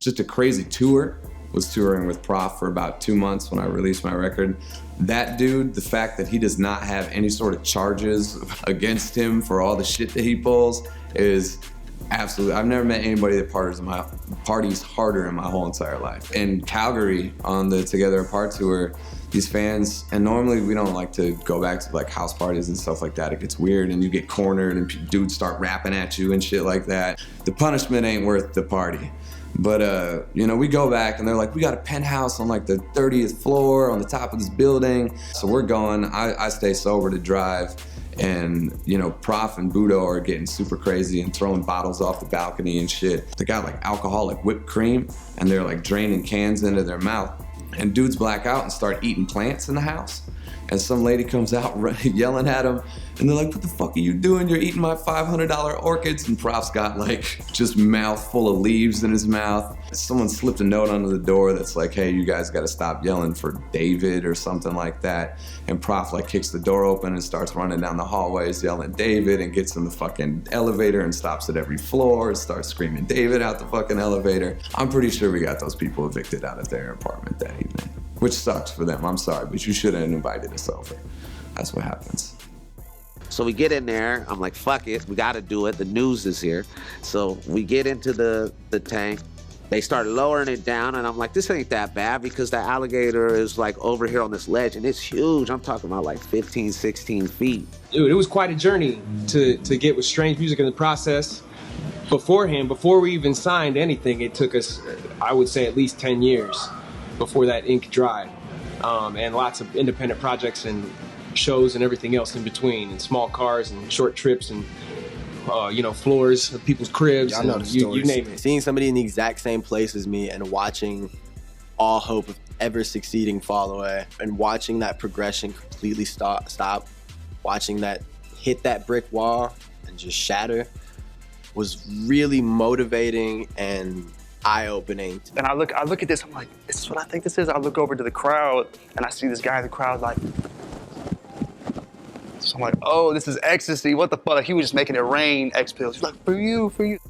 just a crazy tour. Was touring with Prof for about 2 months when I released my record. That dude, the fact that he does not have any sort of charges against him for all the shit that he pulls is absolutely, I've never met anybody that parties harder in my whole entire life. In Calgary on the Together Apart tour, these fans, and normally we don't like to go back to like house parties and stuff like that. It gets weird and you get cornered and dudes start rapping at you and shit like that. The punishment ain't worth the party. But, you know, we go back and they're like, we got a penthouse on like the 30th floor on the top of this building. So we're going, I stay sober to drive. And, you know, Prof and Budo are getting super crazy and throwing bottles off the balcony and shit. They got like alcoholic whipped cream and they're like draining cans into their mouth. And dudes black out and start eating plants in the house. And some lady comes out yelling at him, and they're like, what the fuck are you doing? You're eating my $500 orchids. And Prof's got like just mouth full of leaves in his mouth. Someone slipped a note under the door that's like, hey, you guys gotta stop yelling for David or something like that. And Prof like kicks the door open and starts running down the hallways yelling David, and gets in the fucking elevator and stops at every floor, starts screaming David out the fucking elevator. I'm pretty sure we got those people evicted out of their apartment that evening. Which sucks for them, I'm sorry, but you shouldn't have invited us over. That's what happens. So we get in there, I'm like, fuck it, we gotta do it, the news is here. So we get into the tank, they start lowering it down, and I'm like, this ain't that bad because the alligator is like over here on this ledge, and it's huge. I'm talking about like 15, 16 feet. Dude, it was quite a journey to get with Strange Music in the process. Beforehand, before we even signed anything, it took us, I would say, at least 10 years before that ink dried. And lots of independent projects and shows and everything else in between, and small cars and short trips and you know, floors of people's cribs. I know the you name it. Seeing somebody in the exact same place as me and watching all hope of ever succeeding fall away, and watching that progression completely stop, watching that hit that brick wall and just shatter, was really motivating and eye-opening. And I look at this, I'm like, this is what I think this is. I look over to the crowd and I see this guy in the crowd like, so I'm like, oh, this is ecstasy, what the fuck? He was just making it rain, X pills. He's like, for you, for you.